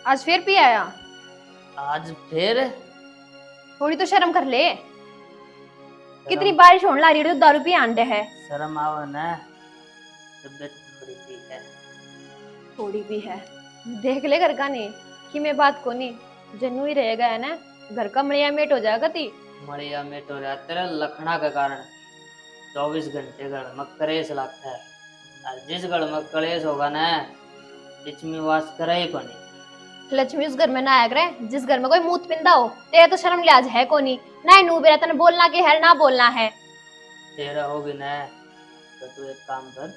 आज फिर पी आया। आज फिर थोड़ी तो शर्म कर ले। कितनी शर्म बारिश होने लग रही है तो दारू पी आंडे है। शर्म आवा ना। तबीयत थोड़ी सी है। थोड़ी भी है। देख ले घर का नहीं कि मैं बात को नहीं जन्नू ही रहेगा है ना। घर का मड़िया मेट हो जाएगा ती। मड़िया में तो रहा तेरा लखना के कारण 24 घंटे घर में कलेश लगता है। और जिस घर में कलेश होगा ना लक्ष्मी वास करे ही को नहीं। लक्ष्मी उस घर में ना आया करे जिस घर में कोई मूत पिंदा हो। तेरा तो शर्म लिहाज है को नहीं ना नू बेरा तने बोलना के है ना बोलना है। तेरा होगी ना तो तू एक काम कर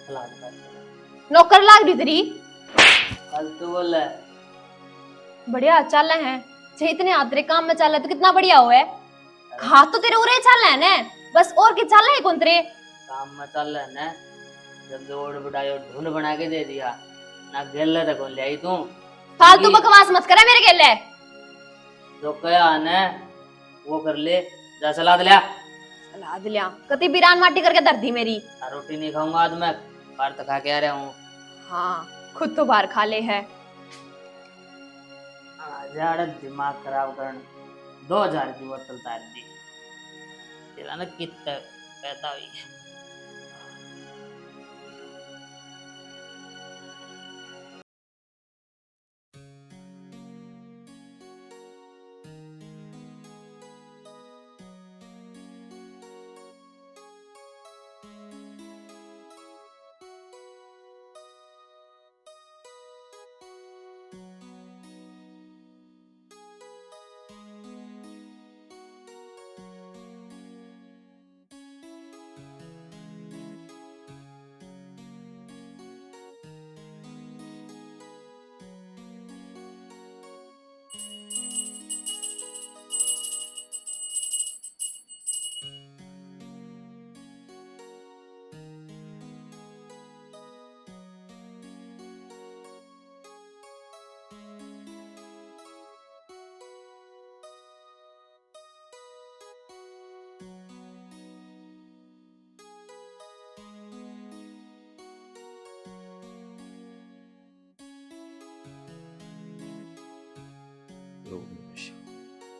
सलाद कर देना। नौकर लाग रही तेरी। कल तू बोल है बढ़िया चल है जे इतने आतरे काम में चल है तो कितना बढ़िया हो है। हाथ तो तेरे उरे चल है ना। बस और के चल है कौन तेरे। काम में चल रहा है ना। जब दौड़ बुढ़ाई और ढूंढ बना के दे दिया ना गेल तक कौन ले आई तू। फालतू बकवास मत करे मेरे गेले। जो कया ने वो कर ले। जा सलाद लिया। सलाद लिया कति बिरान माटी करके दर दी मेरी। रोटी नहीं खाऊंगा आज मैं बाहर तो खा के आ रहा हूँ। हाँ खुद तो बाहर खा ले है। हजार दिमाग खराब कर 2000 की बोतल तार दी। तेरा ना कितना पैदा हुई है।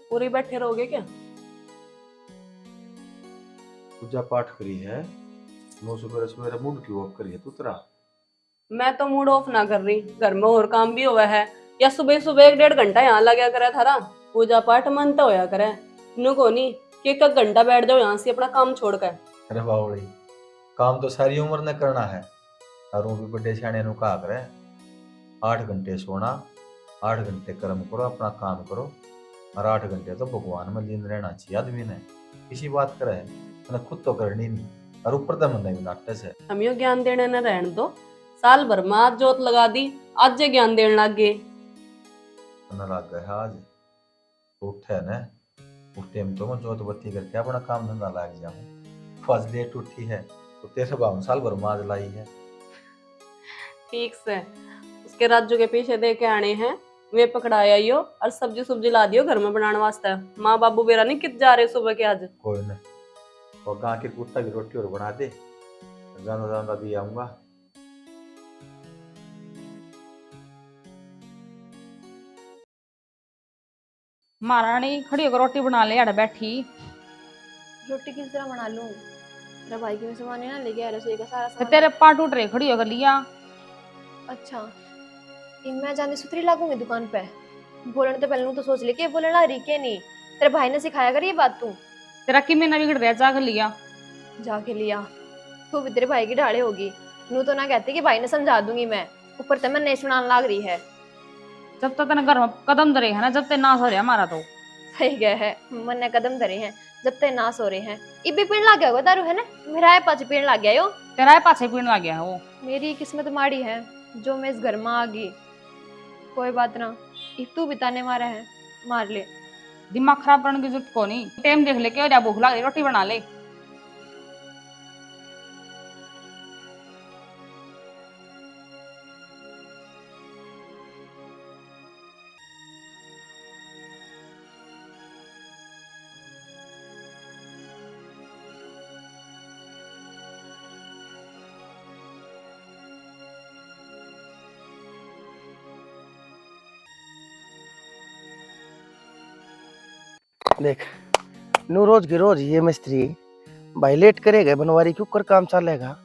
पूरी बैठे रहोगे क्या? पूजा पाठ करी है। नो सुबह सवेरे मूड क्यों ऑफ करी है तू तेरा। मैं तो मूड ऑफ ना कर रही, घर में और काम भी हुआ है। या सुबह सुबह 1-1.5 घंटा यहाँ लगा करे थारा पूजा पाठ मन तो होया करे। नु को नहीं कि 1 घंटा बैठ जाओ यहाँ से अपना काम छोड़ कर। अरे बावड़ी, काम तो सारी उम्र ने करना है। और वो भी बड़े सियाने नु कहा करे 8 घंटे सोना, 8 घंटे कर्म करो, अपना काम करो। और 8 घंटे तो भगवान में लीन रहना चाहिए आदमी ने। किसी बात करे मैंने खुद तो करनी नहीं और ऊपर तो मन भी नाटक है। हम यो ज्ञान देने न रहने दो। साल भर में आज जोत लगा दी, आज जे ज्ञान देने लग गए। मन लग गया आज उठे न उस टाइम तो मैं जोत बत्ती करके अपना काम धंधा लग जाऊं। आज लेट उठी है तो तेरे भाव साल भर में आज लाई है। ठीक से उसके राजू के पीछे दे के आने हैं। वे पकड़ाया यो और सब्जी सुब्जी ला दियो घर में बनाने वास्ते। माँ बाबू बेरा नहीं कित जा रहे सुबह के आज। कोई नहीं और गाँव की कुत्ता की रोटी और बना दे, ज्यादा ज्यादा भी आऊंगा। महारानी खड़ी होकर रोटी बना ले यार बैठी। रोटी किस तरह बना लूं। तेरा भाई की सामान है ना लेके आ रसोई का सारा तो सामान। तेरे पाँव टूट रहे खड़ी होकर लिया। अच्छा मैं जाने सुथरी लागूंगी दुकान पे। बोलने तो पहले तो सोच ले कि बोलना रही के नहीं। तेरे भाई ने सिखाया कर ये बात तू। तेरा कि में बिगड़ रहा जाकर लिया। जाके लिया तू भी तेरे भाई की ढाड़े होगी। नू तो ना कहती कि भाई ने समझा दूंगी मैं। ऊपर से मैं नहीं सुनाने लाग रही है। जब तक तेने घर में कदम धरे है ना जब तक नाश हो रहा हमारा तो। सही गए है मन ने कदम धरे हैं जब तक नाश हो रहे हैं। इबे पीण लग गया होगा दारू है ना। मेरा पाच पीण लग गया यो। तेरा पाछे पीने लग गया है वो। मेरी किस्मत माड़ी है जो मैं इस घर में आ गई। कोई बात ना तू बिताने मारा है मार ले। दिमाग खराब करने की जरूरत को नहीं। टाइम देख ले क्या भूख लग रही रोटी बना ले। देख नू रोज के रोज ये मिस्त्री भाई लेट करेगा बनवारी क्यों कर काम चलेगा।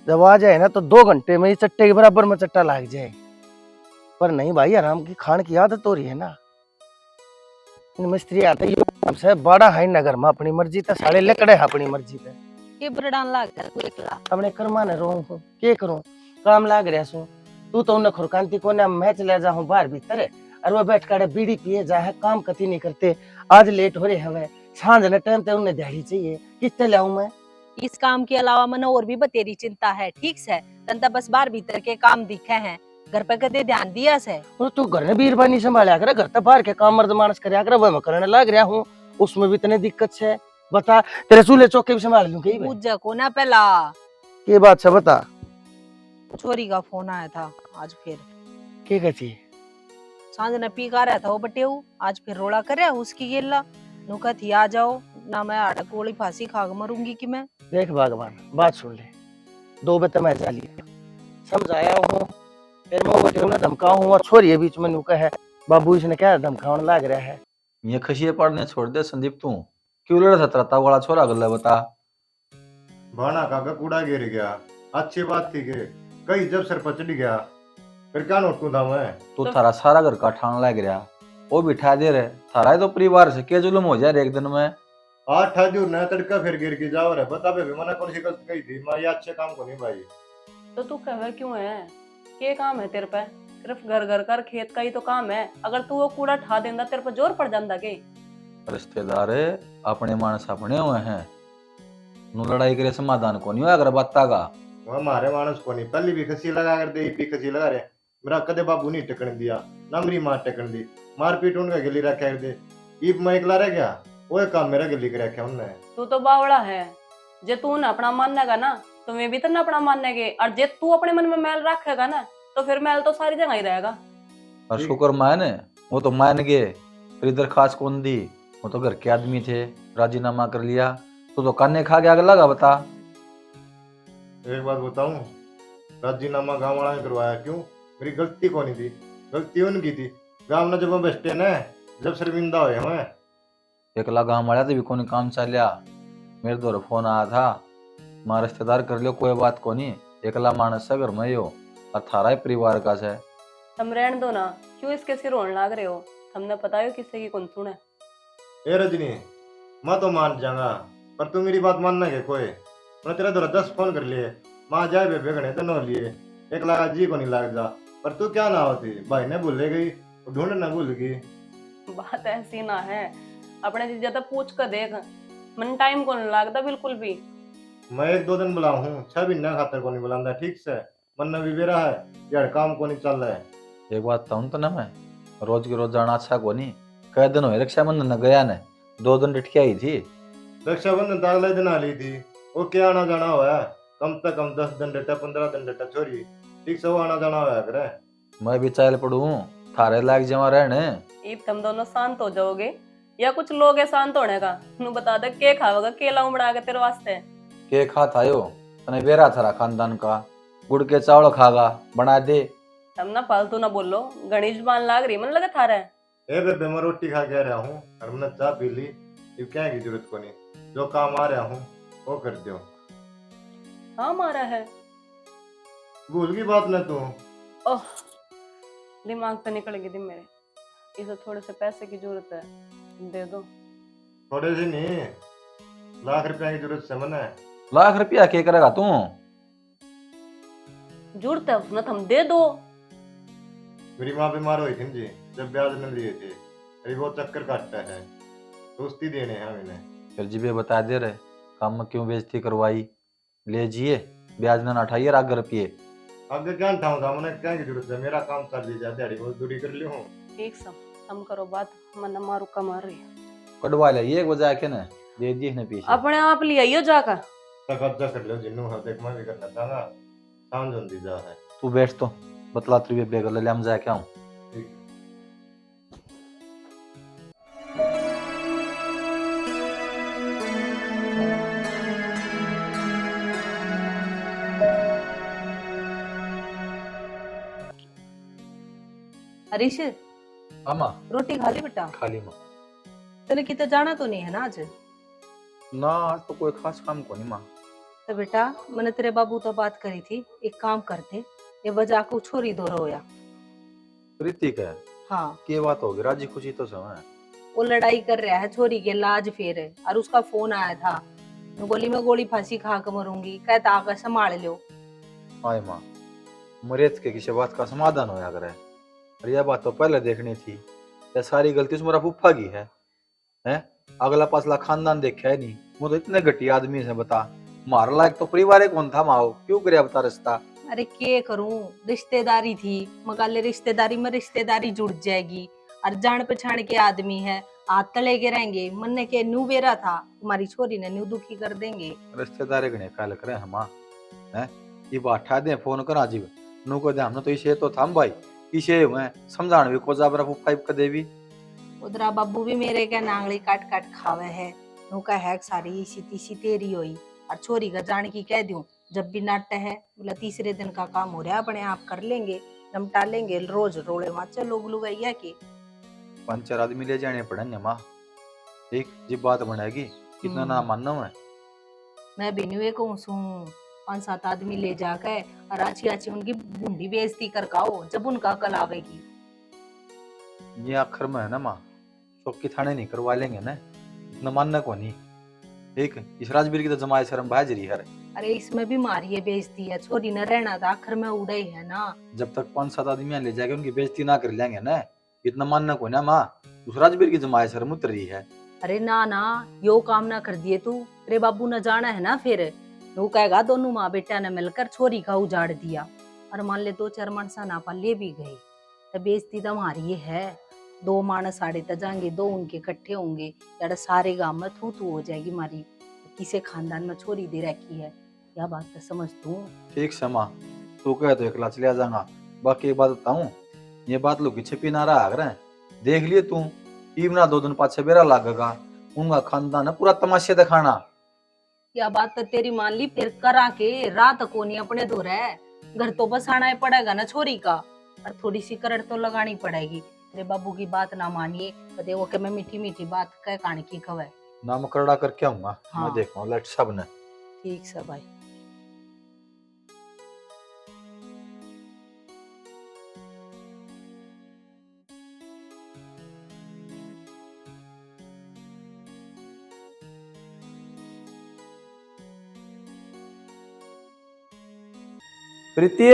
जब आ जाए ना तो 2 घंटे में ही चट्टे के बराबर में चट्टा लाग जाए। पर नहीं भाई आराम की खान की आदत हो रही है ना। मिस्त्री आते ही हमसे बड़ा है नगर में अपनी मर्जी ते साले लकड़े है अपनी मर्जी ते ये बरडान लाग गया तू एकला। अपने कर्मा ने रो के करूं काम लाग रहा सू। तू तो उन्हें खुरकांती को ना मैं चले जाऊं बाहर भीतर और वो बैठ कर बीड़ी पिए जा है काम कति नहीं करते। आज लेट हो रहे हमें सांझ ने टाइम पे उन्हें दिहाड़ी चाहिए कितने लाऊं मैं। इस काम के अलावा मन और भी बतेरी चिंता है ठीक से तंता बस बाहर भीतर के काम दिखे हैं घर पे कदे ध्यान दिया से। और तू घर में बीरबानी संभाला कर घर तक बाहर के काम मर्द मानस करया कर वो मैं करने लग रहा हूँ उसमें भी इतने दिक्कत से बता। तेरे चूल्हे चौके भी संभाल लूं कहीं पूजा को ना पहला ये बात से बता चोरी का फोन आया था आज फिर क्या कहती सांझ ने पी का रहा था वो बटेऊ आज फिर रोड़ा कर उसकी गेला नुका थी आ जाओ ना मैं आड़ गोली फांसी खा मरूंगी कि मैं। देख भगवान बात सुन ले 2 बजे मैं जा लिया समझाया हूँ फिर मैं बटे उन्हें धमकाऊ हूँ और छोरी बीच में नुका है बाबू इसने क्या धमकावन लग रहा है। ये खशिये पड़ने छोड़ दे संदीप तू क्यों लड़ा था तरता वाला छोरा गल्ला बता। भाना का कूड़ा गिर गया अच्छी बात थी के कहीं जब सर पर चढ़ गया फिर क्या नोटू था मैं। तू थारा सारा घर का ठान लग रहा वो बिठा दे रहे थारा ही तो परिवार से क्या जुलम हो जाए एक दिन में। 8 दिन न तड़का फिर गिर के जाओ रे बता बे मना कौन सी गलती कही थी मैं ये अच्छे काम को नहीं भाई। तो तू कहे क्यों है के काम है तेरे पे सिर्फ घर घर कर खेत का ही तो काम है। अगर तू वो कूड़ा ठा देंदा तेरे पे जोर पड़ जाता के। रिश्तेदार अपने मानस अपने हुए हैं नु लड़ाई करे समाधान को नहीं हुआ अगर बत्ता का वह हमारे मानस को नहीं पहली भी खसी लगा कर दे भी खसी लगा रहे मेरा कदे बाबू नहीं टिकन दिया ना मेरी माँ टिकन दी मारपीट उनका गिली रखा कर दे ईब मैं एकला रह गया वो काम मेरा गिली कर रखा उनने। तू तो बावड़ा है जे तू ना अपना मानेगा ना तो मैं भी तो ना अपना मानेगे और जे तू अपने मन में मैल रखेगा ना तो फिर मैल तो सारी जगह ही रहेगा। और शुक्र माने वो तो मान गए फिर दरखास्त कौन दी वो तो घर के आदमी थे राजीनामा कर लिया तू तो काने खा गया लगा बता। एक बात बताऊं राजीनामा गाँव वाला ने करवाया क्यों मेरी गलती कौन थी गलती उनकी थी गाँव ने जब हम बैठे ना जब शर्मिंदा हुए हमें एकला गाँव वाला तो भी कोई काम चलिया मेरे दौर फोन आया था मां रिश्तेदार कर लियो कोई बात को नहीं एकला मानस से घर में हो और थारा ही परिवार का से। तुम रहन दो ना क्यों इसके सिर रोने लाग रहे हो हमने पता है किससे की कौन सुने। ए रजनी मैं तो मान जाऊंगा पर तू मेरी बात मानना के कोई मैं तेरा दौरा 10 फोन कर लिए माँ जाए बेबे गणे तो न लिए एक लाख जी को नहीं लाग जा पर तू क्या ना होती भाई ने भूले गई ढूंढना भूल गई। बात ऐसी ना है अपने चीजें तो पूछ कर देख मन टाइम को नहीं लगता बिल्कुल भी। मैं 1-2 दिन बुलाऊ हूँ 6 महीना खातर को नहीं बुलांदा ठीक से मन भी बेरा है यार काम को नहीं चल रहा है। एक बात कहूँ तो ना मैं रोज के रोज जाना अच्छा को नहीं कई दिन हुए रक्षाबंधन न गया ने 2 दिन डटकी आई थी रक्षाबंधन तो अगले दिन आ ली थी वो क्या आना जाना हुआ है कम से कम 10 दिन डटा 15 दिन डटा छोरी ठीक से वो आना जाना हुआ करे। मैं भी चाल पड़ू थारे लायक जमा रहने ईब तुम दोनों शांत हो जाओगे या कुछ लोग है शांत होने का। नू बता दे के खाओगा केला उमड़ा के तेरे वास्ते के खा थायो तने बेरा थारा खानदान का गुड़ के चावल खागा बना दे। तुम ना फालतू ना बोलो घनी जुबान लाग रही मन लगे थारे। ए बेबे मैं रोटी खा के आ रहा हूँ और मैंने चाय पी ली अब क्या की जरूरत को नहीं जो काम आ रहा हूँ वो कर दो। हाँ मारा है भूल की बात न तू ओह दिमाग तो निकल गई थी मेरे इसे थोड़े से पैसे की जरूरत है दे दो। थोड़े से नहीं लाख रुपया की जरूरत से मैंने लाख रुपया के करेगा तू जरूरत है उसने तुम दे दो। मेरी माँ बीमार हुई थी जी जब ब्याज न लिए थे अरे वो चक्कर काटता है दोस्ती देने हैं मैंने। फिर जी बता दे रहे काम में क्यों बेइज्जती करवाई ले जिए ब्याज न उठाइए राग रुपये आगे क्या उठाऊँ था मैंने क्या की जरूरत है मेरा काम चल ली जाए दिहाड़ी मजदूरी कर ली हूँ। ठीक सब हम करो बात मन मारू का मार रही है कटवा ले एक बजा के ना दे दी ने पीछे अपने आप ले आइयो जाकर कब्जा कर लो जिन्नू है देख मैं भी करना चाहूंगा सांझ होती जा है। तू बैठ तो बतला तू बेग ले हम जाके आऊं। ठीक हरीश आमा रोटी खा ली बेटा। खाली मां तेने किते जाना तो नहीं है ना आज? ना आज तो कोई खास काम को नहीं माँ। तो बेटा मैंने तेरे बाबू तो बात करी थी, एक काम करते, ये बजा को छोरी दो रोया। ऋतिक है हाँ, की बात होगी, राजी खुशी तो समय। वो लड़ाई कर रहा है छोरी के लाज फेर है, और उसका फोन आया था, मैं बोली मैं गोली फांसी खा के मरूंगी, कहता आकर संभाल लो। हाय माँ, मरेत के किसी बात का समाधान होया करे। और यह बात तो पहले देखनी थी। यह सारी गलती उसमें फूफा की है। हैं? अगला पासला खानदान देखा है नहीं। वो तो इतने घटिया आदमी से बता, मार लायक तो परिवार एक कौन था माओ, क्यों करे बता रिश्ता। अरे के करूं, रिश्तेदारी थी, मगाले रिश्तेदारी में रिश्तेदारी जुड़ जाएगी, और जान पहचान के आदमी है, हाथ तले के रहेंगे, मन के न्यू बेरा था, तुम्हारी छोरी ने न्यू दुखी कर देंगे। रिश्तेदार गणे काल करे हम हैं? ये बात ठा दे फोन करा जीव नु को दे, हमने तो इसे तो थाम भाई इसे मैं समझाण भी को जाबरा फूफा का देवी। उधरा बाबू भी मेरे के नांगली काट काट खावे है, नु का है सारी इसी तीसी तेरी होई, और छोरी का जान की कह दूं, जब भी नाट्य है बोला तीसरे दिन का काम हो रहा अपने आप कर लेंगे, लमटा लेंगे, रोज रोड़े माचे लोग लुगाइया के। 5-4 आदमी ले जाने पड़ेंगे माँ, ठीक जी बात बनेगी, कितना ना मानना है। मैं भी न्यू कहूँ सू 5-7 आदमी ले जाकर और आची आची उनकी बूंदी बेइज्जती कर खाओ, जब उनका अकल आवेगी। ये आखिर में है ना माँ, चौकी थाने नहीं करवा लेंगे ना, इतना मानना को नहीं। ठीक, इस राजवीर की तो जमाए शर्म बाजरी है। अरे इसमें भी मारिए बेइज्जती है, छोरी न रहना था, आखिर में उड़े है ना। जब तक 5-7 आदमी ले जाके उनकी बेइज्जती ना कर लेंगे ना, इतना मानना को ना माँ, उस राजवीर की जमाए शर्म उतर रही है। अरे ना ना, यो काम ना कर दिए तू, तेरे बाबू न जाना है ना, फिर वो कहेगा दोनों माँ बेटा ने मिलकर छोरी का उजाड़ दिया, और मान ले 2-4 मानसा ना ले भी गए, तो बेइज्जती तो हमारी है। 2 मानस साढ़े तक जाएंगे, 2 उनके इकट्ठे होंगे, यार सारे गांव में थू थू हो जाएगी मारी, किसे खानदान में छोरी दे रखी है, यह बात तो समझ तू। ठीक से माँ, तू कहे तो एकला चले जाऊंगा, बाकी एक बात बताऊं, ये बात लोग छिपी ना रहा अगर देख लिए तू, ना 2 दिन पाछे बेरा लागेगा, उनका खानदान है पूरा तमाशे दिखाना। यह बात तो तेरी मान ली, फिर करा के रात को नहीं अपने दो रहे, घर तो बसाना ही पड़ेगा ना छोरी का, और थोड़ी सी करड़ तो लगानी पड़ेगी। तेरे बाबू की बात ना मानिए तो देखो कि मैं मीठी मीठी बात कह कान की खवे। नाम करड़ा करके आऊंगा। हाँ। मैं देखूं लट सब ने। ठीक से भाई। प्रीति,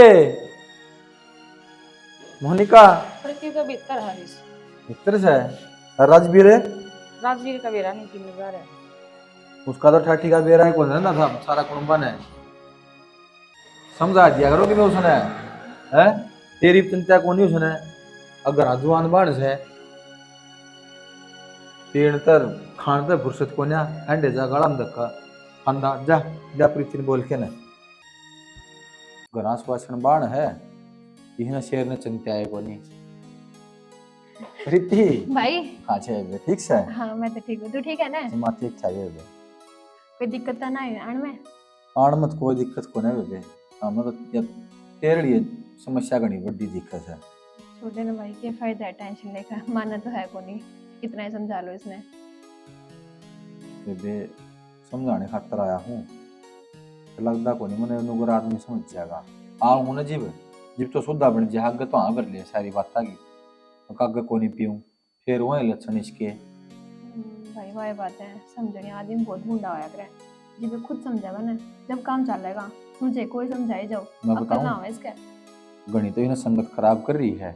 मोनिका प्रीति तो भीतर है इस मित्र से राजवीर है, राजवीर का बेरा नहीं तीन बार है। उसका तो ठाठी का बेरा है कौन है ना था, सारा कुटुंबा ने समझा दिया करो कि मैं उसने है तेरी चिंता को नहीं उसने, अगर अजवान बाण से तीन तर खान तर फुर्सत को ना अंडे जा गड़म धक्का फंदा जा जा प्रीति ने बोल के ना घनास वासन बाण है, इहना शेर ने चिंता है को नहीं। प्रीति भाई। हाँ छे ठीक से। हाँ मैं तो ठीक हूँ, तू ठीक है ना? मां ठीक चाहिए बे, कोई दिक्कत तो ना है आण में? आण मत कोई दिक्कत को नहीं बे, हम तो तेरे लिए समस्या घनी बड़ी दिक्कत है। छोड़ देना भाई, क्या फायदा है टेंशन लेकर, माना तो है को नहीं, कितना ही समझा लो इसने। बे समझाने खातर आया हूँ, लगता को नहीं मैंने नगर आदमी समझ जाएगा। आऊँ ना जीव जीव तो सुधा बन जाए, आगे तो हाँ कर ले सारी बात की, तो कागे को नहीं पीऊँ फिर वही लक्षण इसके। भाई वही बात है, समझने आदमी बहुत गुंडा होया करे, जीव खुद समझेगा ना जब काम चलेगा, मुझे कोई समझाई जाओ, मैं अक्ल ना हो बताऊँ इसके। गणी तो इन्हें संगत खराब कर रही है।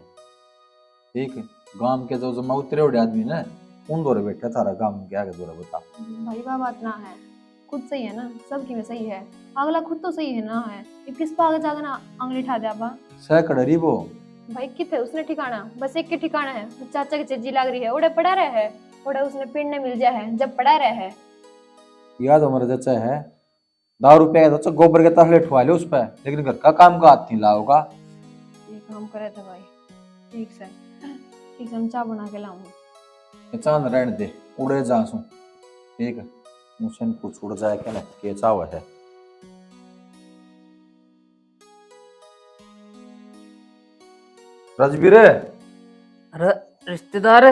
ठीक, गांव के जो जमा उतरे उड़े आदमी ने उन दौरे बैठा थारा गांव के आगे दौरे बता। भाई वह बात ना है, खुद सही है ना, सबकी में सही है, अगला खुद तो सही है ना, है ये किस पर आगे जाकर ना आंगली ठा दे बा। सैकड़री वो भाई किथे उसने ठिकाना, बस एक के ठिकाना है, चाचा की चज्जी लग रही है, उड़े पड़ा रहा है, उड़े उसने पिंड मिल जाए है जब पड़ा रहा है। याद हमारा चाचा है, 10 रुपए का तो गोबर के तहले ठुआ ले उस पर, लेकिन घर का काम का हाथ नहीं लाओगा। ये काम करे थे भाई, ठीक से हम चाय बना के लाऊंगा। चांद रहने दे, उड़े जासू ठीक है, मुझसे पूछ उड़ जाए क्या ना के चाव है। राजवीर अरे रिश्तेदार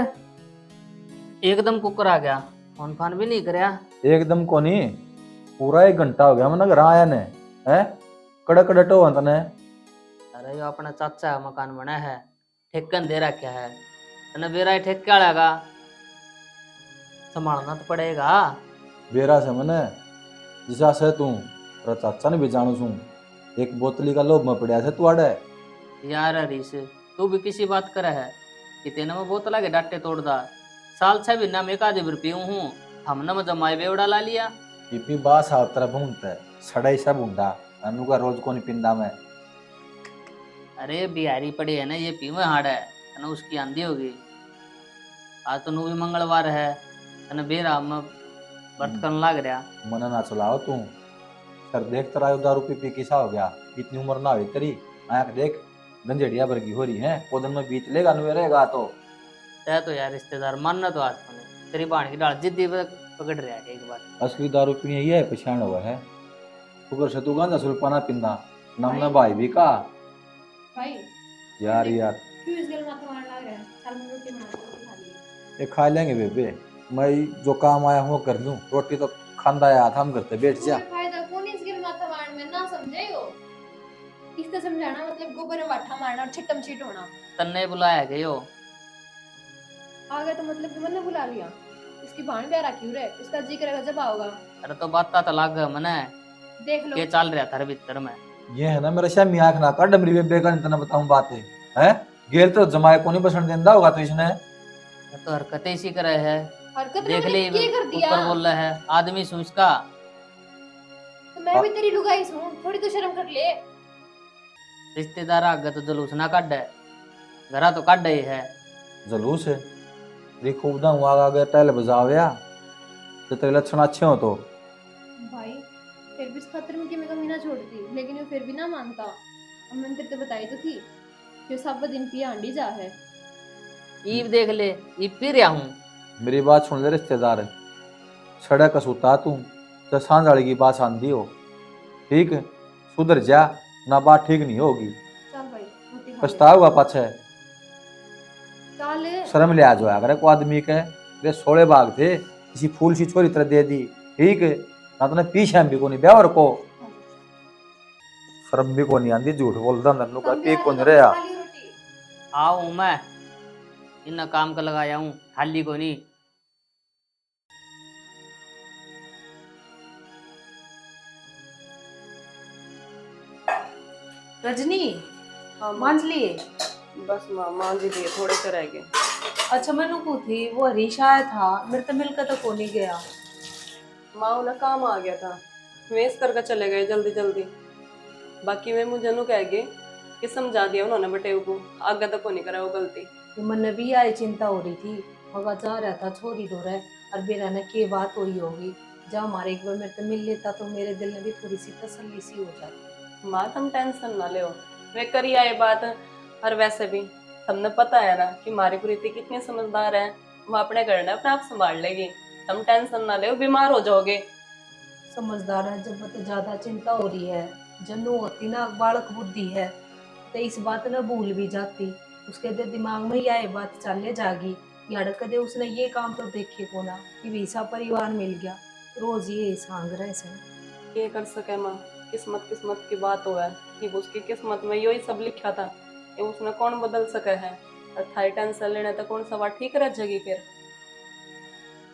एकदम कुकर आ गया, फोन फान भी नहीं करया। एकदम को नहीं, पूरा 1 घंटा हो गया मैं घर आया ने। है कड़क डटो तने। अरे यो अपना चाचा का मकान बना है, ठेकन दे रखा है, तने बेरा ही ठेके वाला का संभालना तो पड़ेगा। बेरा से मने जिसा से तू तेरा चाचा ने भी जानू सू, एक बोतली का लोभ में पड़या से तू आड़े। यार हरीश, तू भी किसी बात करे है कि तेने में बोतला के डाटे तोड़ दा। साल 6 महीना में एक आधे बार पीऊं हूँ, हमने में जमाए बेवड़ा ला लिया। पीपी बास हाथ तरफ भूंगता है, सड़ाई सब उंडा अनु का रोज को नहीं पिंदा में। अरे बिहारी पड़ी है ना, ये पीवे हाड़ है तने उसकी आंधी होगी। आज तो नू भी मंगलवार है, तने बेरा में व्रत करने लग रहा। मना ना चलाओ तू, सर देख तेरा यो दारू पी पी किसा हो गया। इतनी उम्र ना हुई तेरी, आंख देख गंजेड़िया भर की हो रही है। कोदन में बीत लेगा नु रहेगा तो। तय तो यार रिश्तेदार मानना तो आज तने तेरी बाण की डाल जिद्दी पे पकड़ रहा है एक बार। असली दारू पीने ये पछाण हुआ है। शुक्र से तू गांजा सुल्पाना पिंदा नाम ना भाई भी का। भाई यार क्यों इस गल माथा मारने लग रहा है? चल मैं रोटी बना के खा लिए। ये खा लेंगे बेबे, मैं जो काम आया हूँ कर लूँ। रोटी तो खांदा आया था, हम करते बैठ जा। कोई फायदा कौन इस गल माथा मारने में, ना समझे हो? इससे समझाना मतलब गोबर में वाठा मारना और छिटम छिट होना। तन्ने बुलाया गयो, आ गया तो मतलब कि मैंने बुला लिया। इसकी भाण प्यारा क्यों रे? इसका जी करेगा जब आओगा। अरे तो बात तो लग मने देख लो के चल रहा थारे भीतर में। ये है ना मेरा श्यामी आँख ना का डमरी बेबे का इतना बताऊं बातें है। गेल तो जमाए को नहीं बसन देंदा होगा तो इसने। ये तो हरकतें इसी करे है। हरकत देख मैंने ले क्या कर दिया? ऊपर बोल रहा है आदमी सुन इसका। तो मैं भी तेरी लुगाई हूँ, थोड़ी तो शर्म कर ले। रिश्तेदार आगे तो जलूस ना काट है, घरा तो काट ही है। जलूस है देखो उदा हुआ आगे टहल बजावया तो तेरे लक्षण अच्छे हो तो। भाई फिर भी इस खतर में कि मैं कमी ना छोड़ती, लेकिन वो फिर भी ना मानता। अब मैंने तेरे को बताई तो थी कि सब दिन पिया हांडी जा है। ईब देख ले, ईब पी रहा हूँ। मेरी बात सुन ले रिश्तेदार, सड़क का सुता तू तो सांझ वाली की बात आंधी हो। ठीक है सुधर जा, ना बात ठीक नहीं होगी। चल भाई रोटी खा ले। पछताओगा पाछे। चल शर्म ले आ जो अगर को आदमी के रे 16 भाग थे, किसी फूल सी छोरी तरह दे दी। ठीक है ना तो पीछे भी को नहीं ब्यावर को शर्म भी को नहीं आंदी। झूठ बोलता नन्नू का पी को नहीं रहा। खा ली रोटी। आओ मैं इन काम का लगाया हूँ, खाली को नहीं। रजनी मांझ लिए? बस माँ मान जी लिए, थोड़े से रह गए। अच्छा मैंने को थी वो हरीश आया था, मेरे तो मिलकर तो को नहीं गया। माँ उन्हें काम आ गया था, वेस्ट करके चले गए जल्दी जल्दी। बाकी मैं मुझे नु कह गए कि समझा दिया उन्होंने बटेव को, आगे तक को नहीं करा वो गलती। ये मन भी आए चिंता हो रही थी, मगर जा रहा था छोरी दो रहे और बेरा ने की बात हुई होगी। जब हमारे एक बार मेरे तो मिल लेता तो मेरे दिल में भी थोड़ी सी तसल्ली सी हो जाती। माँ तुम टेंशन ना ले, वे करी आए बात। और वैसे भी हमने पता है ना कि हमारी प्रीति कितनी समझदार है, वो अपने घर ने अपने आप संभाल लेगी। तुम टेंशन ना ले, बीमार हो जाओगे। समझदार है जब तो ज्यादा चिंता हो रही है। जन्नू होती ना बालक बुद्धि है तो इस बात न भूल भी जाती। उसके दे दिमाग में ही आए बात चले जागी। यार कदे उसने ये काम तो देखे को ना कि वैसा परिवार मिल गया, रोज ये सांग रहे से। ये कर सके माँ, किस्मत किस्मत की बात हो है कि उसकी किस्मत में यही सब लिखा था, ये उसने कौन बदल सके है। और थाई टेंशन लेने तो कौन सा बात ठीक रह जाएगी फिर।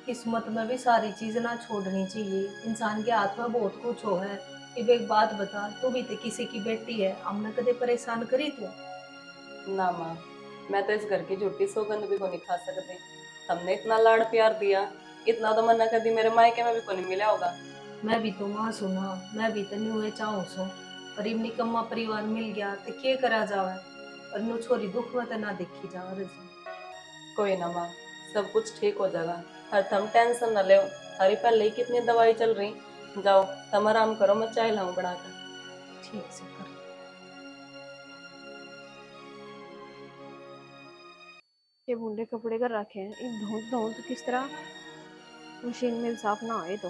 किस्मत में भी सारी चीज ना छोड़नी चाहिए। इंसान के हाथ में बहुत कुछ हो है। कि एक बात बता, तू भी तो किसी की बेटी है, हमने कदे परेशान करी तू? ना माँ, मैं तो इस घर की झूठी सौगंध भी को नहीं खा सकती। हमने इतना लाड़ प्यार दिया, इतना तो मना कर दी मेरे मायके में भी को नहीं मिला होगा। मैं भी तो माँ सुना, मैं भी तो नहीं हुए चाहूँ सो। पर इब निकम्मा परिवार मिल गया तो क्या करा जावे। और नो छोरी दुख में तो ना देखी जा रही। कोई ना माँ, सब कुछ ठीक हो जाएगा। हर तुम टेंशन ना ले, थारी पहले ही कितनी दवाई चल रही। जाओ तुम आराम करो, मैं चाय लाऊं बनाकर। ठीक से कर। ये बूढ़े कपड़े कर रखे हैं, इन धो धो तो किस तरह मशीन में भी साफ ना आए तो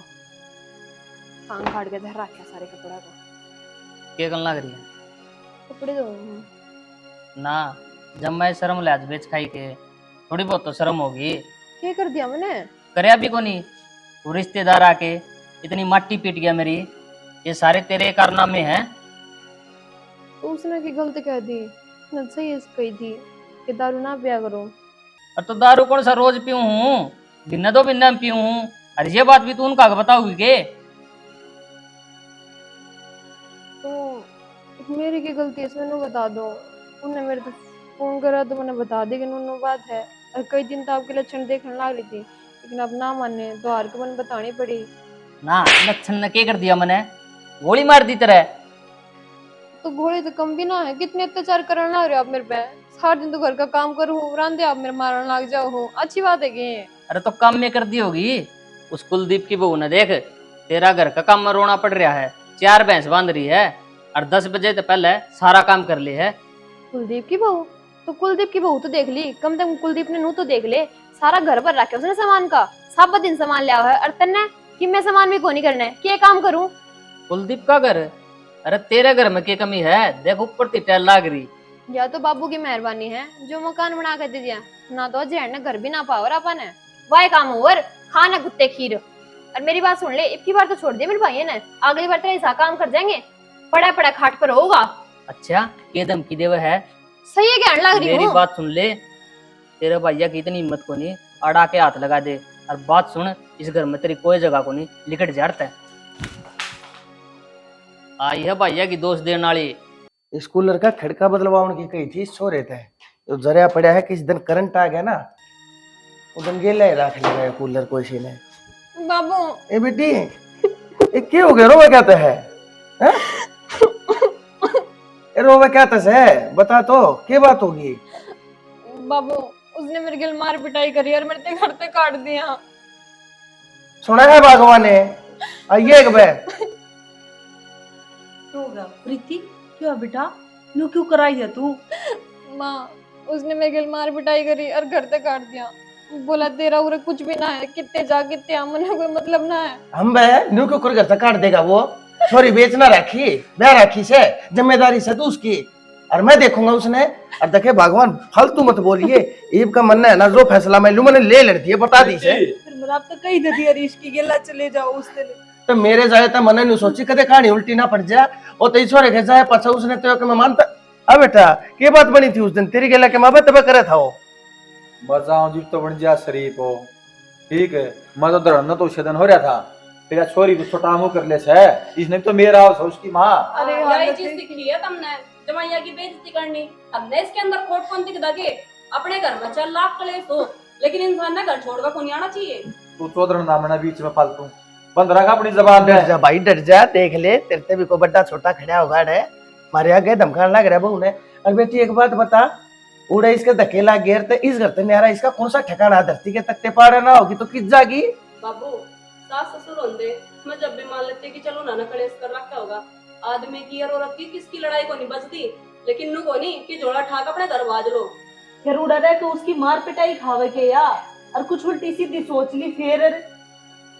कान काट के धर रखे सारे कपड़ा को। क्या करने लग रही है कपड़े धो ना? जब मैं शर्म ले आज बेच खाई के, थोड़ी बहुत तो शर्म होगी। क्या कर दिया मैंने? करया भी कोनी, वो रिश्तेदार आके इतनी माटी पीट गया मेरी, ये सारे तेरे कारनामे हैं। तो उसने की गलती कह दी, न सही कही थी कि दारू ना पिया करो। और तो दारू कौन सा रोज पीऊं हूँ, भिन्न दो भिन्न पीऊं हूँ। और ये बात भी तू उनका बताओगी के? तो मेरी की गलती है, इसमें नु बता दो। उन्होंने मेरे को फोन करा तो मैंने बता दी कि नो बात है। और कई दिन तो आपके लक्षण देखने लग रही थी, लेकिन अब ना माने तो हार के मन बतानी पड़ी। ना लक्षण ने क्या कर दिया, मैंने गोली मार दी तरह। तो घोड़े तो कम भी ना है, कितने अत्याचार करने लग रहे हो आप मेरे पे। सारा दिन तो घर का काम करो, रांधे आप मेरे मारने लग जाओ हो, अच्छी बात है कि? अरे तो काम में कर दी होगी। उस कुलदीप की बहू ने देख, तेरा घर का काम में रोना पड़ रहा है, 4 भैंस बांध रही है और 10 बजे तो पहले सारा काम कर ली है। कुलदीप की बहू? तो कुलदीप की बहू तो देख ली, कम से कम कुलदीप ने नू तो देख ले। सारा घर पर रखे उसने सामान का, सब दिन सामान लिया है। और तन्ने कि मैं सामान भी को नहीं करना है, क्या काम करूं? कुलदीप का घर? अरे तेरे घर में क्या कमी है? देख ऊपर टिटैल लाग रही। या तो बाबू की मेहरबानी है जो मकान बना कर दे दिया, ना तो जेड़ ने घर भी ना पावर अपन है। वाह काम और खाना कुत्ते खीर। और मेरी बात सुन ले, इतनी बार तो छोड़ दिया मेरे भाई ने, अगली बार तेरा ऐसा काम कर जाएंगे, पड़ा पड़ा खाट पर होगा। अच्छा ये धमकी देवे है? सही है, कहने लग रही मेरी हूँ। बात सुन ले, तेरे भैया की इतनी हिम्मत को नहीं, अड़ा के हाथ लगा दे। और बात सुन, इस घर में तेरी कोई जगह को नहीं, लिकट जाड़ता है। आई है भैया की दोस्त देने वाली। इस कूलर का खड़का बदलवाने की कही थी, सो रहता है तो जरिया पड़ा है। किस दिन करंट आ गया ना, उधर गेले रख लिया कूलर को इसी ने। बाबू ए बेटी, ये क्या हो गया? रोवे क्या तो है? हैं? ए रोवे क्या तो है? बता तो क्या बात होगी? बाबू उसने मेरे गिल मार पिटाई करी और मेरे घर पे काट दिया। सुना है भगवान ने? आइए एक बार। होगा प्रीति, क्यों बेटा, नु क्यों कराई है तू? माँ उसने मेरे गिल मार पिटाई करी और घर पे काट दिया। बोला तेरा उरे कुछ भी ना है, कितने जा कितने आ, मने कोई मतलब ना है। हम बे न्यू क्यों कर करता काट देगा वो? छोरी बेचना रखी, ब्याह रखी से, जिम्मेदारी से तू उसकी, और मैं देखूंगा उसने। और देखे भगवान फालतू मत बोलिए, ईब का मन है ना, जो फैसला मैं लूं मैंने ले लेती है, बता दी से। फिर मेरा आप तो कही दे दिया रीश की गेला चले जाओ उस दिन। तो मेरे जाए तो मैंने नहीं सोची कदे कहानी उल्टी ना पड़ जा। और तो छोरे के जाए पछा उसने तो कि मैं मानता। अब बेटा क्या बात बनी थी उस दिन तेरी गेला के माँ बाप तब करे था वो? बजाओ जीव तो बन जा शरीफ हो, ठीक है। मैं तो धरना तो छेदन हो रहा था, तेरा छोरी को छोटा मुंह कर ले से, इसने तो मेरा और उसकी माँ। अरे यही चीज सीखी है तुमने, जमाइया की बेइज्जती करनी। हमने इसके अंदर खोट कौन दिख दगे? अपने घर में चल लाख कलेश हो, लेकिन इंसान ने घर छोड़कर कौन आना चाहिए। तू चौधर नामना बीच में फालतू बंद रखा अपनी जबान डर पे। जा भाई डर जा, देख ले तेरे से भी कोई बड़ा छोटा खड़ा होगा है, मारे आगे धमकाने लग रहा है बहू ने। और बेटी एक बात बता, उड़े इसके धक्के लाग गए तो इस घर से न्यारा इसका कौन सा ठिकाना? धरती के तख्ते पाड़ा ना होगी तो किस जागी? बाबू सास ससुर होंदे मैं जब भी मान लेते कि चलो नाना कलेश कर रखा होगा, आदमी की और औरत की किसकी लड़ाई को नहीं बचती, लेकिन नु को नहीं कि जोड़ा ठाक अपने घर बाज लो। फिर उड़ा रहे तो उसकी मार पिटाई खावे के या, और कुछ उल्टी सीधी सोच ली फिर।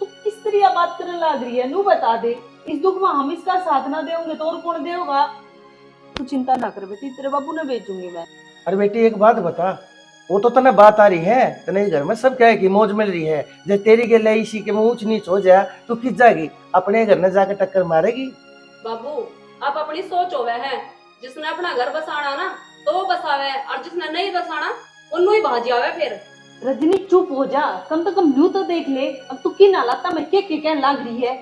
तू किस तरह बात करने लग रही है, नू बता दे। इस दुख में हम इसका साथ ना देंगे तो और कौन देगा? तू चिंता ना कर बेटी, तेरे बाबू ने भेजूंगी मैं। अरे बेटी एक बात बता, वो तो तने बात आ रही है, तने घर में सब क्या है कि मौज मिल रही है। जब तेरी के लिए इसी के में ऊंच नीच हो जाए तो किस जाएगी? अपने घर में जाके टक्कर मारेगी। बाबू आप अपनी सोच होवे है, जिसने अपना घर बसाना ना तो वो बसावे, और जिसने नहीं बसाना उन्नु ही भाजी आवे। फिर रजनी चुप हो जा, कम तो कम न्यू तो देख ले। अब तू की नालाता में क्या कहने लग रही है?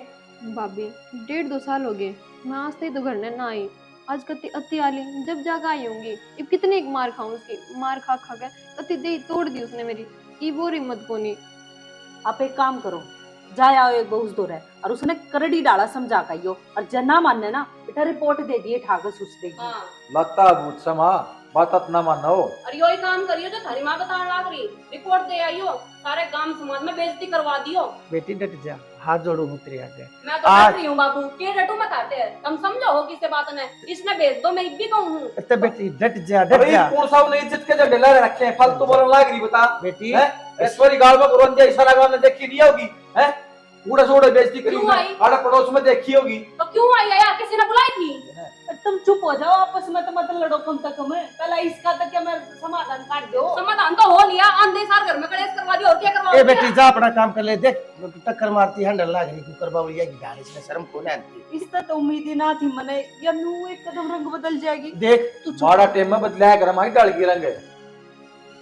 भाभी 1.5-2 साल हो गए, मैं आज तक तो घर ने ना आई। आज कति अति आली जब जाकर आई होंगी, अब कितने एक मार खाऊं उसकी, मार खा खा कर कति दे तोड़ दी उसने मेरी। ई वो हिम्मत को नहीं। आप एक काम करो, जाए आओ एक बहुत दूर है, और उसने करड़ी डाला समझा काइयो, और जना मानने ना बेटा रिपोर्ट दे दिए ठाकर सुस देगी। हाँ लगता भूत समा बात ना मानो। और यो ही काम करियो जो थारी माँ बताने लाग रही, रिपोर्ट दे आइयो, सारे गांव समाज में बेइज्जती करवा दियो। बेटी डट जा, हाथ जोड़ू मुतरी आगे। मैं तो डट रही हूँ बाबू, के डटू मत आते हैं, तुम समझो हो किससे बात ने, इसने भेज दो, मैं भी कहूँ हूँ। तो बेटी डट जा डट अरे जा। कौन सा ने इज्जत के जो ढेला रखे हैं, फालतू बोलने लग रही बता बेटी ऐश्वरी गाल में पुरंजा इशारा गाल में देखी नहीं होगी है, उड़ा सोड़ा बेइज्जती करी क्यों आई? आड़ा पड़ोस में देखी होगी। तो क्यों आई यार, किसी ने बुलाई थी? तुम चुप हो जाओ आपस में, तो मतलब लड़ो कम तक में। पहला इसका तक क्या मैं समाधान काट दो। समाधान तो हो लिया, आंधे सार घर में कलेश करवा दिया, और क्या करवा ए बेटी जा अपना काम कर ले, देख टक्कर मारती हैंडल लाग रही कुकर बावलिया की डाल, इसमें शर्म को नहीं आती। इसका तो उम्मीद ही ना थी मने, या नू एक कदम रंग बदल जाएगी। देख तू चुप माड़ा टेम में बदलाया कर हमारी डाल की रंग है।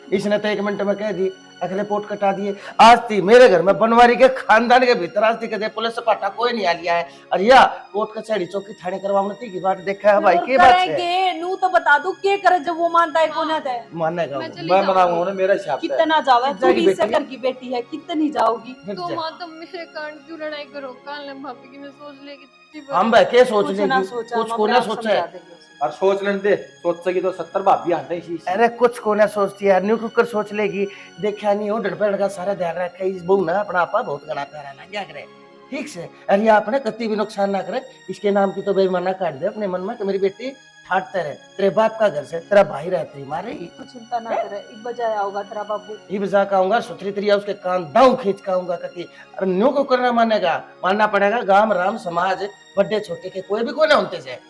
इसने तो 1 मिनट में कह दी, अगले पोट कटा दिए। आज थी मेरे घर में बनवारी के खानदान के भीतर आज थी कहते पुलिस से पाटा कोई नहीं आ लिया है, और या कोर्ट कचहरी चौकी थाने करवाने की बात देखा है भाई, और के बात है करेंगे नू तो बता दू के करे, जब वो मानता है कौन है मानेगा वो। मैं मनाऊंगा ना मेरा हिसाब से। कितना जावे, तू जाएगी भी इससे बेटी। घर की बेटी है, कितनी जाओगी। फिर तो जा। माँ तुम मेरे कारण क्यों लड़ाई करो, काल ने भाभी की मैं सोच लेगी हम भाई के सोच कुछ ना लेगी, सोचा, कुछ हम को अपने ना आप सोचा समझा है। देंगे उसे। और सोच लेने दे, सोच सकी तो 70 भाभी आते हैं इसी। अरे कुछ को ना सोचती है, न्यू कुकर सोच लेगी। देखा नहीं हो डड़पेड़ का सारा ध्यान रखा, इस बहू ना अपना आपा बहुत गणा प्यारा लग क्या करे, ठीक से। अरे ये आपने कति भी नुकसान ना करे, इसके नाम की तो बेईमाना काट दे अपने मन में कि मेरी बेटी ठाटते रहे, तेरे बाप का घर से तेरा भाई रहती मारेगी। तू चिंता ना करे, इब बजाया होगा तेरा बाबू। ये बजा काऊंगा सुथरी तरिया उसके कान दाऊ खींच काऊंगा कति। अरे न्यू को करना मानेगा, मानना पड़ेगा। गांव राम समाज बड़े छोटे के कोई भी कोई ना होते से,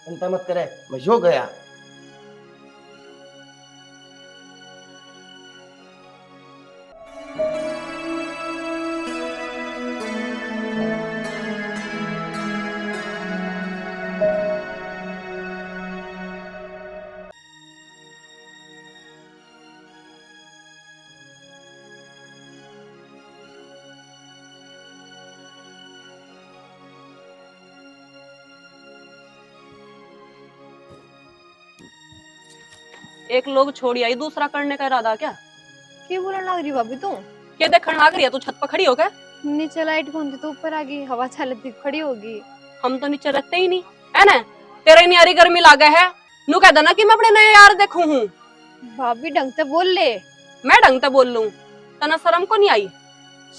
चिंता मत करे, मैं जो गया। एक लोग छोड़ी आई, दूसरा करने का इरादा क्या? क्यों बोलने लग रही भाभी तू? क्या देखने लग रही है तू छत पर खड़ी हो क्या? नीचे लाइट कौन थी तो ऊपर आ गई, हवा चलती खड़ी होगी। हम तो नीचे रहते ही नहीं है ना, तेरे न्यारी गर्मी लागे है, नू कह देना कि मैं अपने नए यार देखूं हूँ। भाभी ढंग से बोल ले, मैं ढंग से बोल लूं, तना शर्म को नहीं आई?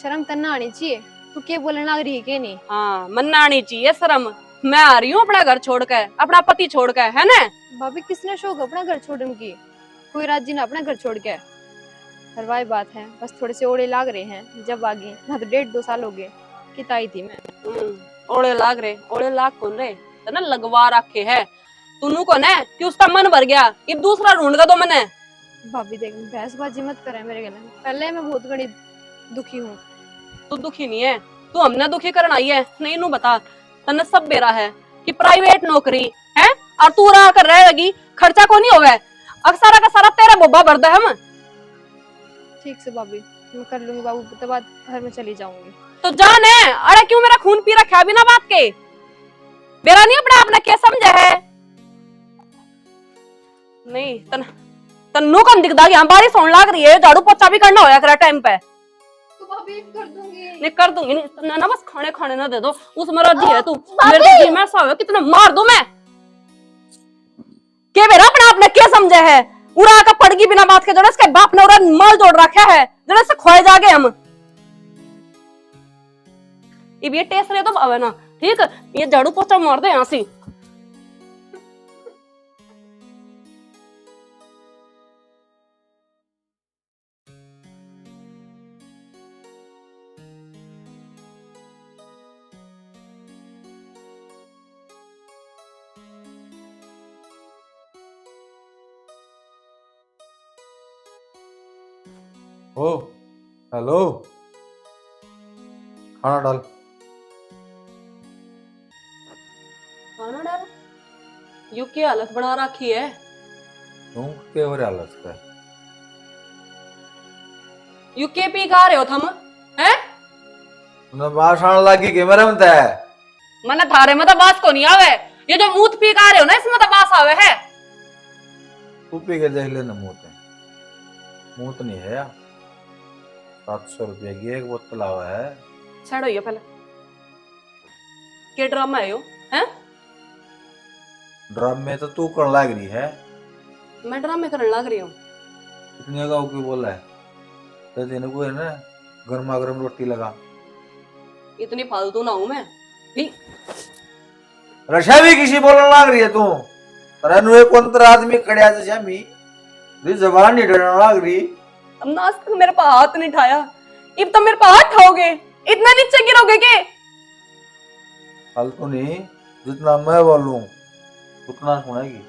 शर्म तन्ना आनी चाहिए। तू क्या बोलने लग रही है के नहीं? हाँ मन आनी चाहिए शर्म। मैं आ रही हूँ अपना घर छोड़ के, अपना पति छोड़ के, है ना? भाभी किसने शौक अपना घर छोड़ने की? कोई राजी ना अपना घर छोड़ के। हरवाई बात है, बस थोड़े से ओड़े लाग रहे हैं, जब आ गई ना तो 1.5-2 साल हो गए किताई थी मैं। ओड़े लाग रहे, ओड़े लाग कौन रहे, तना लगवा रखे है तूनू को ना कि उसका मन भर गया, अब दूसरा ढूंढ का तो मैंने। भाभी देख बहसबाजी मत करे मेरे गले, पहले मैं बहुत बड़ी दुखी हूँ। तू दुखी नहीं है, तू हमने दुखी करना आई है। नहीं नू बता, तने सब बेरा है कि प्राइवेट नौकरी है और तू रहा कर रहेगी, खर्चा को नहीं होवे, अक्सर का सारा तेरा बोबा भरदा है। हम ठीक से भाभी मैं कर लूंगी, बाबू के बाद घर में चली जाऊंगी। तो जान है, अरे क्यों मेरा खून पी रखा है बिना बात के? बेरा नहीं अपना आपने क्या समझा है? नहीं तन्नू कम दिखदा कि बारिश होने लग रही है, झाड़ू पोछा भी करना होया करा टाइम पे। तो भाभी कर दूंगी। नहीं कर दूंगी, नहीं ना बस खाने ना दे दो, उसमें राजी है तू? मेरे जी में सावे कितना मार दूं मैं। के बेरा अपना आपने क्या समझा है? उड़ा का पड़गी बिना बात के, जरा इसके बाप ने उड़ा माल जोड़ रखा है, जरा से खोए जागे हम। अब ये टेस्ट रहे तो भावे ना, ठीक? ये झाड़ू पोछा मार दे यहाँ से। ओ हेलो, खाना डाल। खाना डाल? यू की हालत बना रखी है। क्यों के हो रहा हालत पे? यू के पी खा रहे हो तुम हैं? तूने बात आने लगी के मेरे में है? मने थारे में तो बास को नहीं आवे, ये जो मूत पी खा रहे हो ना इसमें तो बास आवे है। तू पी के देख लेना, मूत नहीं है यार। 700 रुपये की एक बोतल आवा है। छड़ो ये पहले, के ड्रामा है यो हैं? ड्राम में तो तू कर लग रही है। मैं ड्रामे करने लग रही हूँ? इतने गाँव की बोला है तो तेने को है ना गर्मा गर्म रोटी लगा। इतनी फालतू ना हूँ मैं भी। रशा भी किसी बोलने लग रही है तू? अरे नु एक अंतर आदमी कड़िया से जामी दी जबान नहीं डरने लग रही। अब ना आज तक मेरे पास हाथ नहीं उठाया, अब तो मेरे पास हाथ उठाओगे, इतना नीचे गिरोगे के? फालतू नहीं, जितना मैं बोलूं उतना सुनेगी।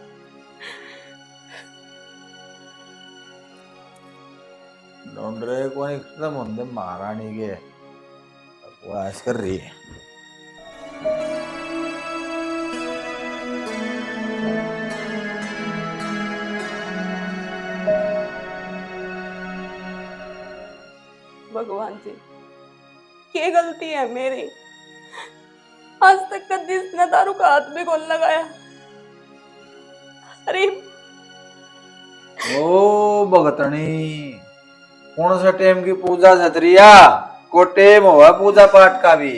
ढूंढरे को नहीं खत्म होंगे महारानी के, वो ऐसे कर रही है। भगवान जी, क्या गलती है मेरी? आज तक कभी इसने दारू का हाथ भी कौन लगाया? अरे ओ भगतनी, कौन सा टाइम की पूजा छतरिया को टाइम हुआ पूजा पाठ का भी।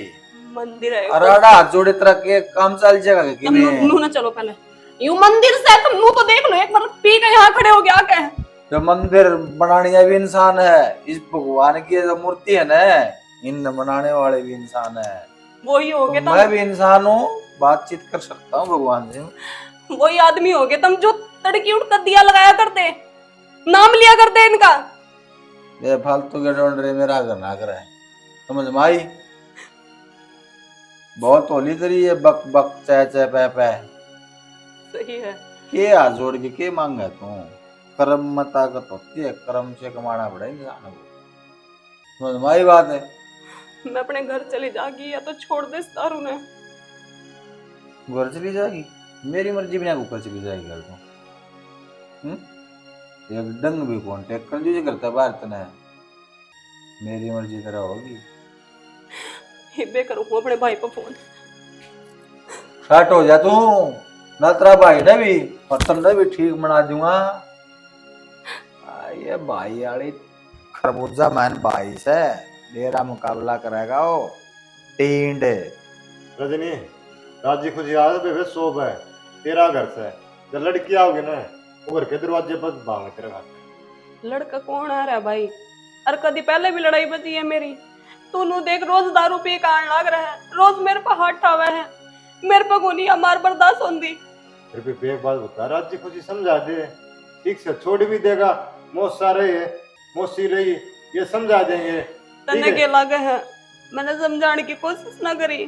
मंदिर है अराड़ा हाथ जोड़े तरह के काम चल जाएगा कि तुम नहीं? नू ना चलो पहले, यूं मंदिर से तुम नू तो देख लो एक बार, पी के यहाँ खड़े हो गया क्या? जो मंदिर बनाने भी इंसान है, इस भगवान की जो मूर्ति है ना, इन बनाने वाले भी इंसान है। वही हो गए तो मैं भी इंसान हूँ, बातचीत कर सकता हूँ भगवान से। वही आदमी हो गए तुम जो तड़की उठकर दिया लगाया करते, नाम लिया करते इनका। ये फालतू के ढूंढ रहे, मेरा घर ना करे, समझ में आई? बहुत होली तरी है, बक बक चे चे पे पे। सही है। के हाथ जोड़ के मांगा तू? कर्म में ताकत होती है, कर्म से कमाना पड़ा इंसान को, समझ में आई बात है? मैं अपने घर चली जागी या तो छोड़ दे इस दारू ने। घर चली जाएगी? मेरी मर्जी बिना ऊपर चली जाएगी घर को। एक डंग भी कांटेक्ट कर दीजिए करता बाहर तना, मेरी मर्जी तरह होगी। हिब्बे करूँ अपने भाई पर फोन। हट हो जा तू, ना तेरा भाई ने भी और तुमने भी ठीक बना दूंगा। ये भाई वाली खरबूजा मैन भाई से मेरा मुकाबला करेगा वो टींड। रजनी, राजी खुशी आज बेबे सोब है तेरा घर से, जब लड़की आओगे ना वो घर के दरवाजे पर भाग तेरे घर। लड़का कौन आ रहा है भाई? और कभी पहले भी लड़ाई बची है मेरी। तू नू देख रोज दारू पी के आने लग रहा है, रोज मेरे पर हाथ ठावे है, मेरे पर गोनी हमार बर्दाश्त होंगी। फिर भी बेग बात बता, राजी खुशी समझा दे, ठीक से छोड़ भी देगा। मौसा रही है, मौसी रही, ये समझा देंगे। तने के लगे है, मैंने समझाने की कोशिश ना करी,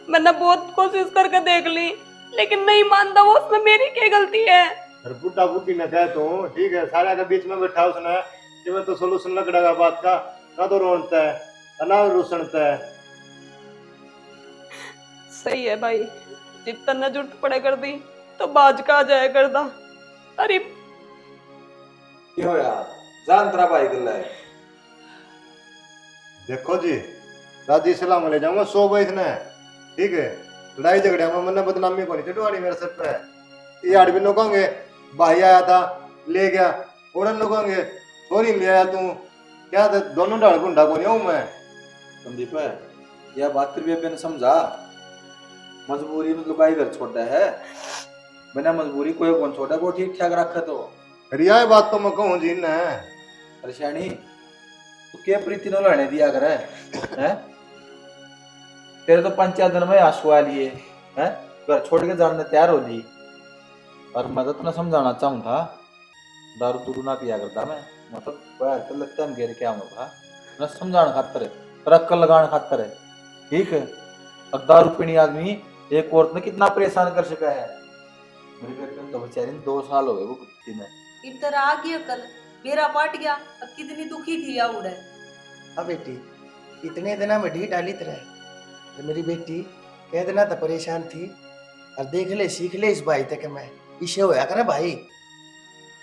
मैंने बहुत कोशिश करके देख ली, लेकिन नहीं मानता वो, उसमें मेरी क्या गलती है? फिर बुढ़ा बुढ़ी ने कहे तू ठीक है, सारे के बीच में बैठा उसने कि मैं तो सोल्यूशन लकड़ेगा बात का, ना तो रोनता है ना रूसनता है। सही है भाई, जितना जरूरत पड़े कर दी तो बाज का आ जाए कर दा। अरे क्यों यार, जान तेरा भाई गल्ला है। देखो जी, राजी सलाम ले जाऊंगा 100 बैठ ने, ठीक है? लड़ाई झगड़े में मैंने बदनामी को नहीं चढ़वानी मेरे सर पे। ये आदमी लोग कहोगे भाई आया था ले गया, और लोग कहोगे छोरी ले आया तू, क्या था दोनों ढाल गुंडा को नहीं हूं मैं। संदीप है यह बात तेरे ने समझा, मजबूरी में लुकाई घर छोटा है, बिना मजबूरी कोई कौन छोटा को ठीक ठाक रखा तो। रिया बात तो मैं कहूँ जी ने परेशानी तू क्या प्रीति न लड़ने दिया करे हैं? तेरे तो 5-4 दिन में आंसू आ लिए हैं, घर छोड़ के जाने तैयार हो ली। और मैं तो तुम्हें समझाना चाहूँ था, दारू दूरू ना पिया करता मैं, मतलब तो लगता है घेर के आऊंगा मैं समझाने खातर, अक्कल लगाने खातर है, ठीक है? अब दारू पीनी आदमी एक औरत ने कितना परेशान कर सका है। मेरी बेटी तो बेचारी 2 साल हो गए वो कुत्ती में। इधर आ गया कल, मेरा पाट गया, अब कितनी दुखी थी या उड़े। अब बेटी इतने दिन में ढी डाली तरह, तो मेरी बेटी कह देना तो परेशान थी, और देख ले सीख ले इस भाई तक मैं इसे होया करे भाई।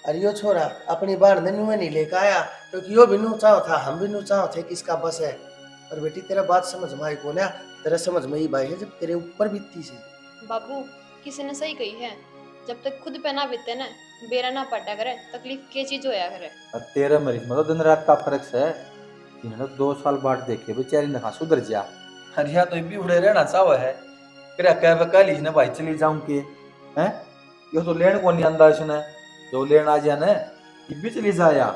अरे यो छोरा अपनी बाढ़ ने में नहीं लेकर आया, क्योंकि यो भी नू चाहो था, हम भी नू चाहो थे, किसका बस है। और बेटी तेरा बात समझ में आई को ना, तेरा समझ में ही भाई है जब तेरे ऊपर बीतती से। बाबू किसी ने सही कही है, जब तक खुद पे ना बीते ना बेरा ना पटा करे, तकलीफ के चीज होया करे। और तेरे मरीज में तो दिन रात का फर्क है। इन्होंने 2 साल बाद देखे बेचारी ने कहा सुधर जा, हरिया तो भी उड़े रहना चाहो है। फिर कह कल ही भाई चली जाऊं के हैं, ये तो लेन को नहीं आंदा इसने, जो लेन आ जाए ना ये भी चली जाया।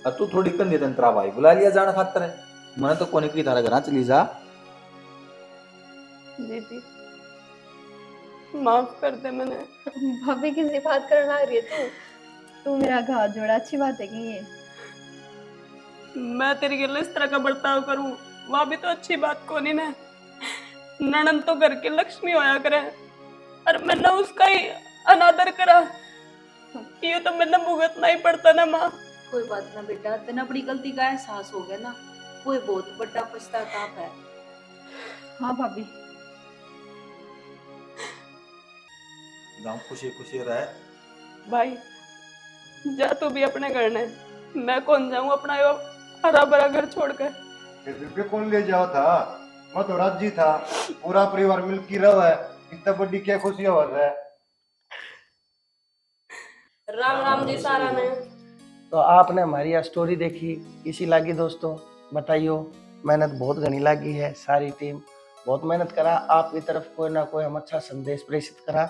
और तू थोड़ी कंदी तंत्रा भाई बुला लिया जाना खातर है, मैंने तो कोने की तरह घर चली जा। दीदी माफ कर दे मैंने। भाभी किसी बात करना आ रही है तू मेरा घाव जोड़ा, अच्छी बात है कि ये मैं तेरी गल इस तरह का बर्ताव करूं, वहां भी तो अच्छी बात को नहीं ना। ननन तो घर के लक्ष्मी होया करे, और मैंने उसका ही अनादर करा, ये तो मैंने भुगतना ही पड़ता ना माँ। कोई बात ना बेटा, तेने अपनी गलती का एहसास हो गया ना, वो बहुत बड़ा पछताताप है। हाँ भाभी। जाऊं खुशी खुशी रहे। भाई जा तू भी अपने घर ने, मैं कौन जाऊं अपना यो हरा भरा घर छोड़कर। ये रुपये कौन ले जाओ था? मैं तो राजी था, पूरा परिवार मिलकर रहो है, इतना बड़ी क्या खुशी हो है। राम राम जी सारा ने। तो आपने हमारी यह स्टोरी देखी, कैसी लगी दोस्तों बताइयो। मेहनत बहुत घनी लगी है, सारी टीम बहुत मेहनत करा, आपकी तरफ कोई ना कोई हम अच्छा संदेश प्रेषित करा।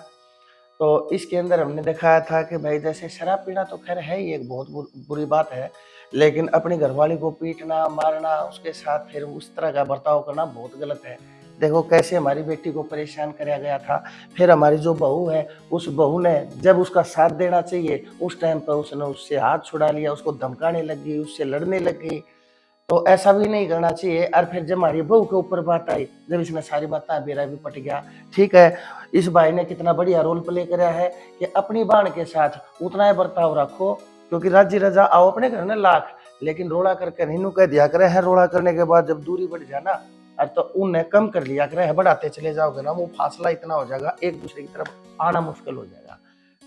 तो इसके अंदर हमने दिखाया था कि भाई जैसे शराब पीना तो खैर है ही एक बहुत बुरी बात है, लेकिन अपनी घरवाली को पीटना मारना, उसके साथ फिर उस तरह का बर्ताव करना बहुत गलत है। देखो कैसे हमारी बेटी को परेशान कराया गया था। फिर हमारी जो बहू है, उस बहू ने जब उसका साथ देना चाहिए उस टाइम पर उसने उससे हाथ छुड़ा लिया, उसको धमकाने लगी, उससे लड़ने लगी। तो ऐसा भी नहीं करना चाहिए। और फिर जब हमारी बहू के ऊपर बात आई, जब इसने सारी बातें बेरा भी पट गया। ठीक है, इस भाई ने कितना बढ़िया रोल प्ले करा है कि अपनी बाण के साथ उतना ही बर्ताव रखो, क्योंकि राजी रजा आओ अपने घर में लाख, लेकिन रोड़ा करके नहीं कह दिया करे है। रोड़ा करने के बाद जब दूरी बढ़ जाए ना, और तो उन्हें कम कर लिया करे है, बढ़ाते चले जाओगे ना, वो फासला इतना हो जाएगा, एक दूसरे की तरफ आना मुश्किल हो जाएगा।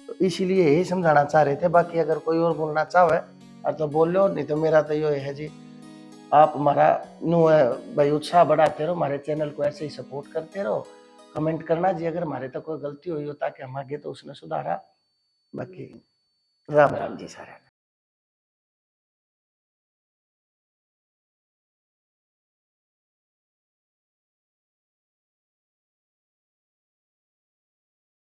तो इसीलिए यही समझाना चाह रहे थे। बाकी अगर कोई और बोलना चाहे और तो बोल लो, नहीं तो मेरा तो ये है जी, आप हमारा भाई उत्साह बढ़ाते रहो, हमारे चैनल को ऐसे ही सपोर्ट करते रहो। कमेंट करना जी अगर हमारे तो कोई गलती हुई हो, ताकि हम आगे तो उसने सुधारा। बाकी राम राम जी सारे।